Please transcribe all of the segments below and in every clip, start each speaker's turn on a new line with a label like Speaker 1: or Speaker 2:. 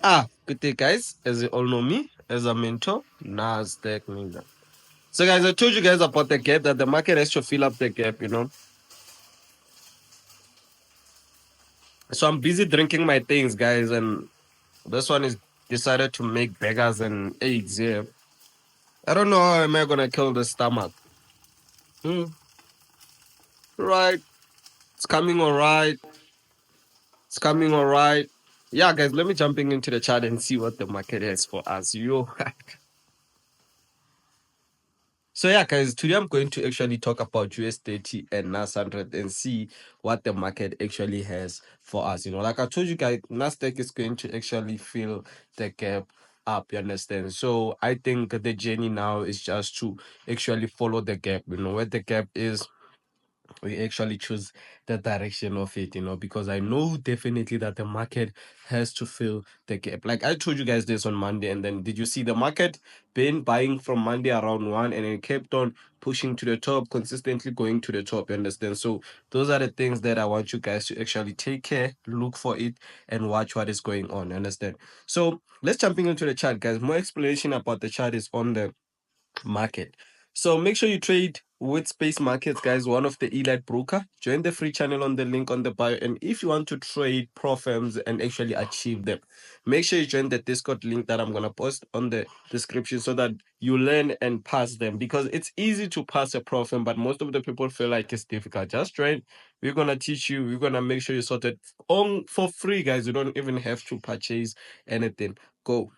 Speaker 1: Good day, guys. As you all know me, as a mentor, Nasdaq Ninja. So, guys, I told you guys about the gap that the market has to fill up the gap. So I'm busy drinking my things, guys, and this one is decided to make beggars and eggs here. I don't know how am I gonna kill the stomach. Hmm. Right, it's coming all right. It's coming all right. Yeah, guys, let me jumping into the chat and see what the market has for us. Yo. So yeah, guys, today I'm going to actually talk about USDT and NAS100 and see what the market actually has for us. Like I told you guys, Nasdaq is going to actually fill the gap up, you understand? So I think the journey now is just to actually follow the gap, where the gap is we actually choose the direction of it, because I know definitely that the market has to fill the gap. Like I told you guys this on Monday, and then did you see the market been buying from Monday around 1 and it kept on pushing to the top, consistently going to the top, you understand? So those are the things that I want you guys to actually take care, look for it, and watch what is going on, you understand? So let's jumping into the chart, guys. More explanation about the chart is on the market. So make sure you trade with Space Markets, guys, one of the elite broker. Join the free channel on the link on the bio. And if you want to trade pro firms and actually achieve them, make sure you join the Discord link that I'm gonna post on the description so that you learn and pass them, because it's easy to pass a pro firm, but most of the people feel like it's difficult. Just join. We're gonna teach you. We're gonna make sure you sort it on for free, guys. You don't even have to purchase anything. Go.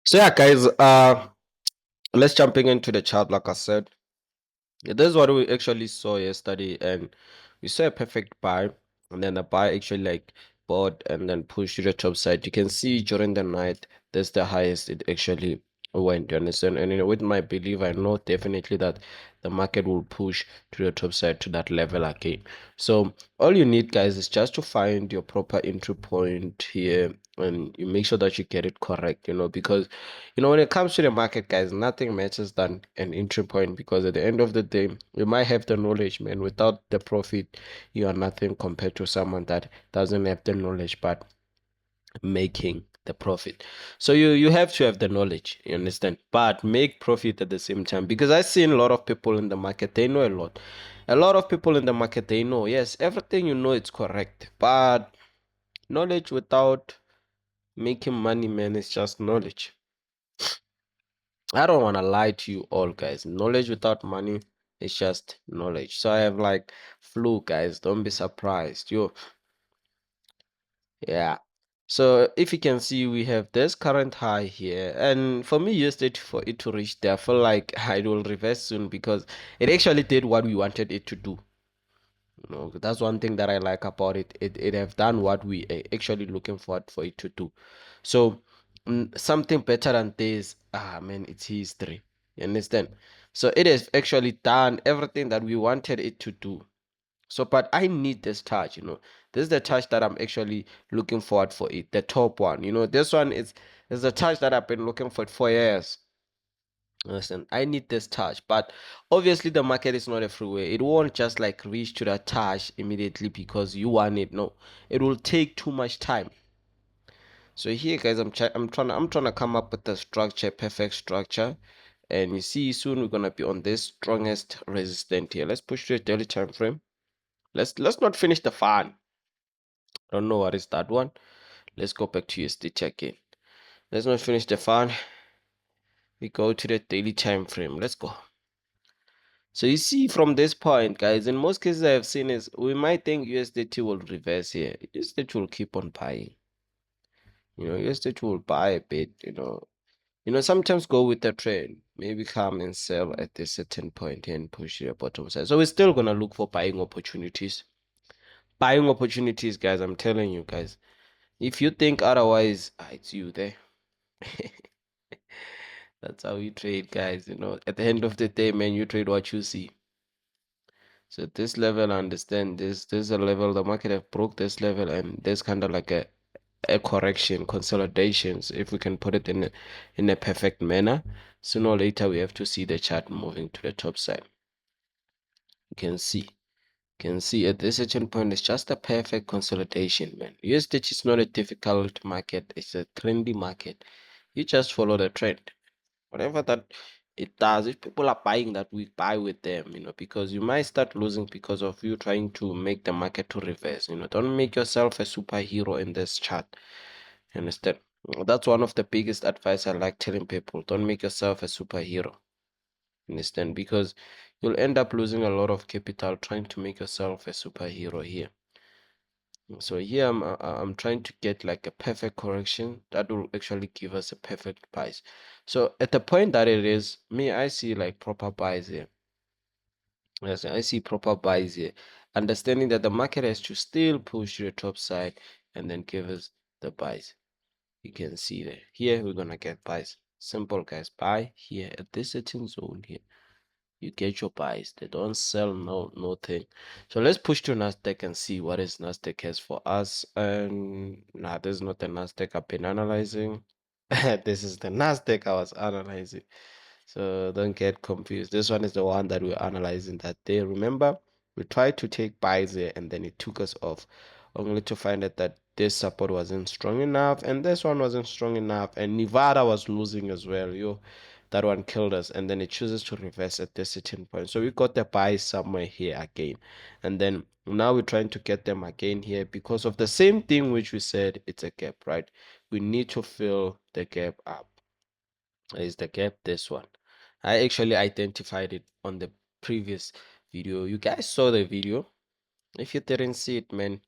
Speaker 1: So yeah, guys. Let's jumping into the chart. Like I said, this is what we actually saw yesterday, and we saw a perfect buy, and then the buy actually like bought and then pushed to the top side. You can see during the night, that's the highest it actually went. You understand? And with my belief, I know definitely that the market will push to the top side to that level again. So all you need, guys, is just to find your proper entry point here, and you make sure that you get it correct. Because when it comes to the market, guys, nothing matters than an entry point, because at the end of the day, you might have the knowledge, man. Without the profit, you are nothing compared to someone that doesn't have the knowledge but making the profit. So you have to have the knowledge, you understand, but make profit at the same time, because I've seen a lot of people in the market, they know a lot. A lot of people in the market, they know, yes, everything it's correct, but knowledge without making money, man, is just knowledge. I don't want to lie to you all, guys. Knowledge without money is just knowledge. So I have like flu, guys. Don't be surprised. Yeah. So if you can see, we have this current high here, and for me, yesterday for it to reach there, I feel like it will reverse soon, because it actually did what we wanted it to do. That's one thing that I like about it. It have done what we are actually looking for it to do. So something better than this, man, it's history. You understand? So it has actually done everything that we wanted it to do. So, but I need this touch. This is the touch that I'm actually looking forward for it. The top one. This one is the touch that I've been looking for years. Listen, I need this touch, but obviously the market is not a freeway. It won't just like reach to that touch immediately because you want it. No, it will take too much time. So here, guys, I'm trying to come up with the structure, perfect structure, and you see soon we're gonna be on this strongest resistance here. Let's push to the daily time frame. Let's not finish the fan. I don't know what is that one. Let's go back to USD again. Let's not finish the fan. We go to the daily time frame. Let's go. So you see from this point, guys, in most cases I have seen is we might think USDT will reverse here. USDT will keep on buying. USDT will buy a bit. Sometimes go with the trend. Maybe come and sell at a certain point and push your bottom side. So we're still gonna look for buying opportunities. Buying opportunities, guys. I'm telling you, guys. If you think otherwise, it's you there. That's how you trade, guys. At the end of the day, man, you trade what you see. So this level, I understand this is a level the market have broke this level, and there's kind of like a correction, consolidations, if we can put it in a perfect manner. Sooner or later, we have to see the chart moving to the top side. You can see Can see at this certain point, it's just a perfect consolidation, man. USDT is not a difficult market, it's a trendy market. You just follow the trend. Whatever that it does, if people are buying that, we buy with them, because you might start losing because of you trying to make the market to reverse. Don't make yourself a superhero in this chart. You understand? That's one of the biggest advice I like telling people. Don't make yourself a superhero. Understand? Because you'll end up losing a lot of capital trying to make yourself a superhero here. So here I'm trying to get like a perfect correction that will actually give us a perfect price. So at the point that it is, me, I see like proper buys here. Yes, I see proper buys here. Understanding that the market has to still push to the top side and then give us the buys. You can see there. Here we're gonna get buys. Simple, guys. Buy here at this certain zone here. You get your buys. They don't sell nothing. So let's push to Nasdaq and see what is Nasdaq has for us. And nah, this is not the Nasdaq I've been analyzing. This is the Nasdaq I was analyzing. So don't get confused. This one is the one that we're analyzing that day. Remember, we tried to take buys there and then it took us off, only to find out that this support wasn't strong enough and this one wasn't strong enough, and Nevada was losing as well. Yo, that one killed us, and then it chooses to reverse at this certain point. So we got the buys somewhere here again, and then now we're trying to get them again here because of the same thing which we said it's a gap, right? We need to fill the gap up. Is the gap this one? I actually identified it on the previous video. You guys saw the video. If you didn't see it, man,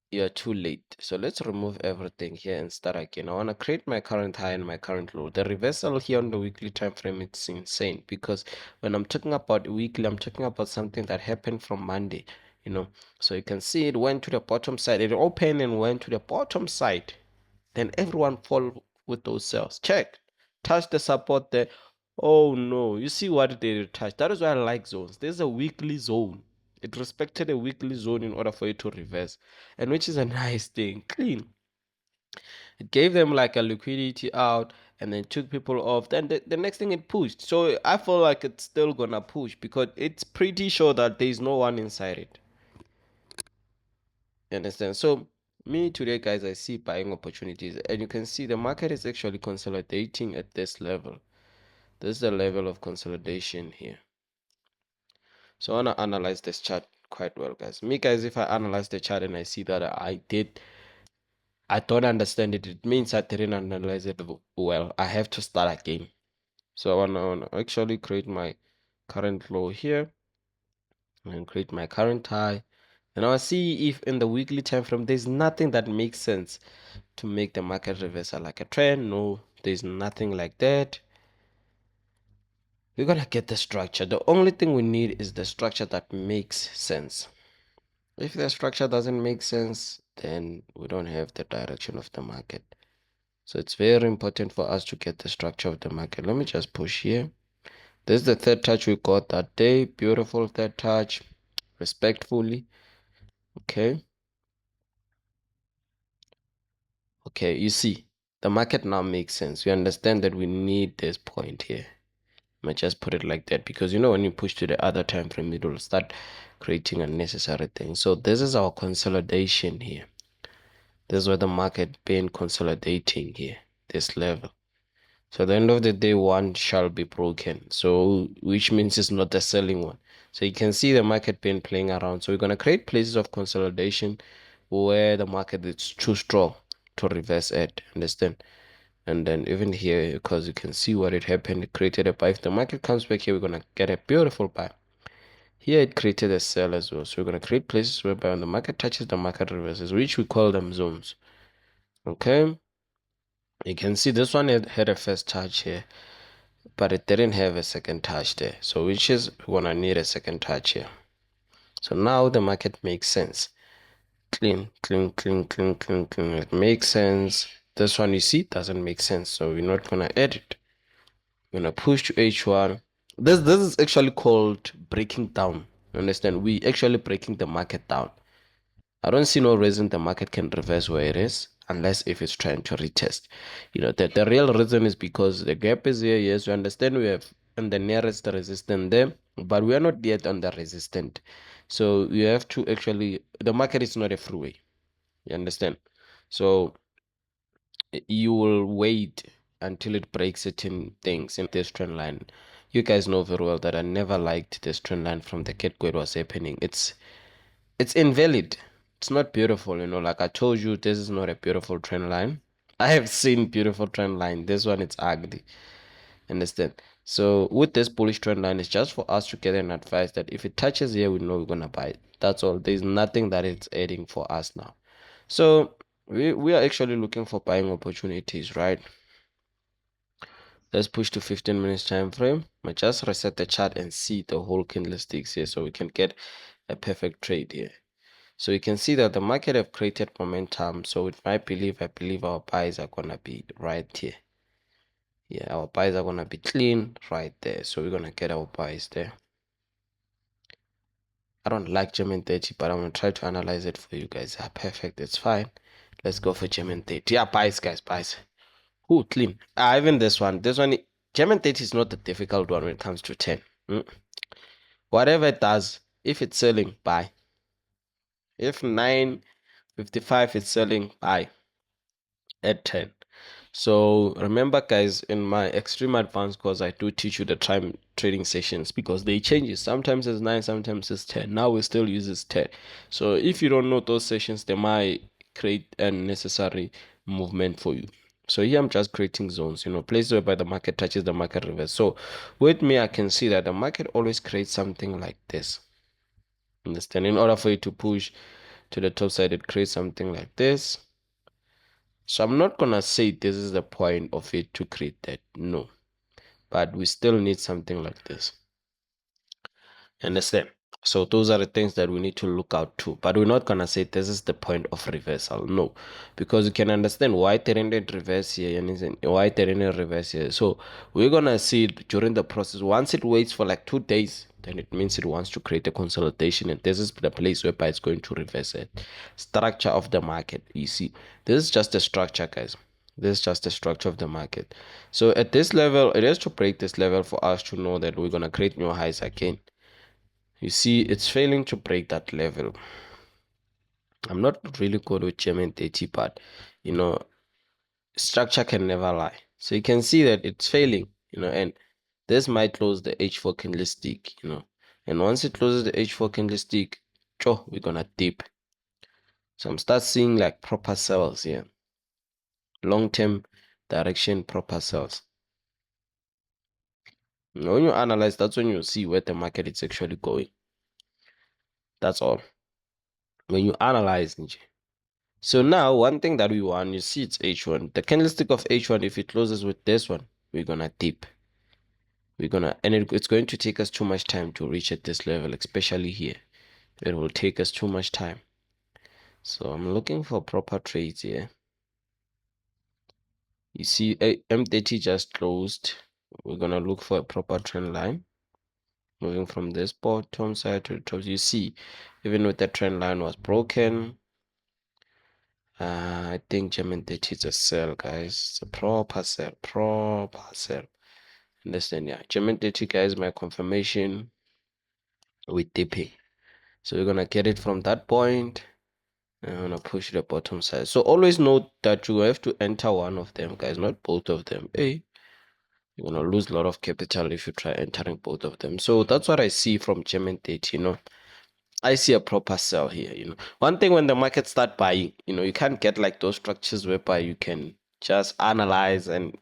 Speaker 1: you're too late. So let's remove everything here and start again. I want to create my current high and my current low. The reversal here on the weekly time frame, it's insane because when I'm talking about weekly, I'm talking about something that happened from Monday, so you can see it went to the bottom side. It opened and went to the bottom side. Then everyone fall with those cells. Check. Touch the support there. Oh no. You see what they touch. That is why I like zones. There's a weekly zone. It respected a weekly zone in order for it to reverse. And which is a nice thing. Clean. It gave them like a liquidity out and then took people off. Then the next thing it pushed. So I feel like it's still gonna push because it's pretty sure that there's no one inside it. You understand? So me today, guys, I see buying opportunities, and you can see the market is actually consolidating at this level. This is the level of consolidation here. So I want to analyze this chart quite well, guys. Me, guys, if I analyze the chart and I see that I don't understand it, it means I didn't analyze it well. I have to start again. So I want to actually create my current low here and create my current high. And I'll see if in the weekly time frame there's nothing that makes sense to make the market reversal like a trend. No, there's nothing like that. We're gonna get the structure. The only thing we need is the structure that makes sense. If the structure doesn't make sense, then we don't have the direction of the market. So it's very important for us to get the structure of the market. Let me just push here. This is the third touch we got that day. Beautiful third touch. Respectfully. Okay. Okay, you see, the market now makes sense. We understand that we need this point here. I might just put it like that because when you push to the other time frame, it will start creating unnecessary things. So this is our consolidation here. This is where the market been consolidating here, this level. So at the end of the day, one shall be broken. So which means it's not a selling one. So you can see the market been playing around. So we're gonna create places of consolidation where the market is too strong to reverse it. Understand? And then even here, because you can see what it happened, it created a buy. If the market comes back here, we're gonna get a beautiful buy. Here it created a sell as well. So we're gonna create places whereby when the market touches, the market reverses, which we call them zones. Okay. You can see this one had a first touch here, but it didn't have a second touch there. So which is we're gonna need a second touch here. So now the market makes sense. Clean, clean, clean, clean, clean, clean. It makes sense. This one you see doesn't make sense, so we're not gonna edit. We're gonna push to H1. This is actually called breaking down. You understand? We actually breaking the market down. I don't see no reason the market can reverse where it is unless if it's trying to retest. The real reason is because the gap is here. Yes, we understand we have in the nearest resistance there, but we are not yet on the resistance. So you have to actually, the market is not a freeway. You understand? So you will wait until it breaks certain things in this trend line. You guys know very well that I never liked this trend line from the get-go. It was happening. It's invalid. It's not beautiful, like I told you, this is not a beautiful trend line. I have seen beautiful trend line. This one, it's ugly. Understand? So with this bullish trend line, it's just for us to get an advice that if it touches here, we know we're gonna buy it. That's all. There's nothing that it's adding for us now. So we are actually looking for buying opportunities, right? Let's push to 15 minutes time frame. I just reset the chart and see the whole candlesticks here so we can get a perfect trade here. So you can see that the market have created momentum. So with my belief, I believe our buys are gonna be right here. Yeah, our buys are gonna be clean right there. So we're gonna get our buys there. I don't like German 30, but I'm gonna try to analyze it for you guys. Yeah, perfect, it's fine. Let's go for German 30. Yeah, buys, guys, buys. Ooh, clean. Even this one. German 30 is not the difficult one when it comes to 10. Whatever it does, if it's selling, buy. If 9.55 is selling, buy at 10. So remember, guys, in my extreme advanced course, I do teach you the time trading sessions because they change it. Sometimes it's 9, sometimes it's 10. Now we still use 10. So if you don't know those sessions, they might create unnecessary movement for you. So here I'm just creating zones, places whereby the market touches the market reverse. So with me, I can see that the market always creates something like this. Understand? In order for it to push to the top side, it creates something like this. So I'm not gonna say this is the point of it to create that, no, but we still need something like this. Understand? So those are the things that we need to look out to, but we're not gonna say this is the point of reversal, no, because you can understand why they didn't reverse here and why they didn't reverse here. So we're gonna see it during the process. Once it waits for like 2 days, then it means it wants to create a consolidation, and this is the place whereby it's going to reverse it. Structure of the market, you see, this is just a structure, guys. This is just the structure of the market. So at this level, it has to break this level for us to know that we're gonna create new highs again. You see, it's failing to break that level. I'm not really good with German 30, but structure can never lie. So you can see that it's failing, and this might close the H4 candlestick, and once it closes the H4 candlestick, we're gonna dip. So I'm start seeing like proper sells here. Long-term direction proper sells. When you analyze, that's when you see where the market is actually going. That's all. When you analyze, so now one thing that we want, you see it's H1. The candlestick of H1, if it closes with this one, we're gonna dip. It's going to take us too much time to reach at this level, especially here. It will take us too much time. So I'm looking for proper trades here. You see M30 just closed. We're gonna look for a proper trend line. Moving from this bottom side to the top. You see, even with the trend line was broken. I think German 30 is a sell, guys. It's a proper sell. Understand? Yeah, German 30, guys, my confirmation with dipping. So we're gonna get it from that point. I'm gonna push the bottom side. So always note that you have to enter one of them, guys, not both of them. Hey, you're gonna lose a lot of capital if you try entering both of them. So that's what I see from German 30, I see a proper sell here, One thing, when the market start buying, you can't get like those structures whereby you can just analyze and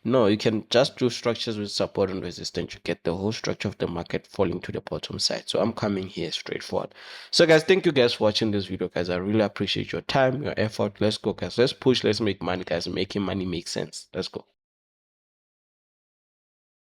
Speaker 1: no, you can just do structures with support and resistance. You get the whole structure of the market falling to the bottom side. So I'm coming here straightforward. So guys, thank you guys for watching this video, guys. I really appreciate your time, your effort. Let's go, guys. Let's push. Let's make money, guys. Making money makes sense. Let's go.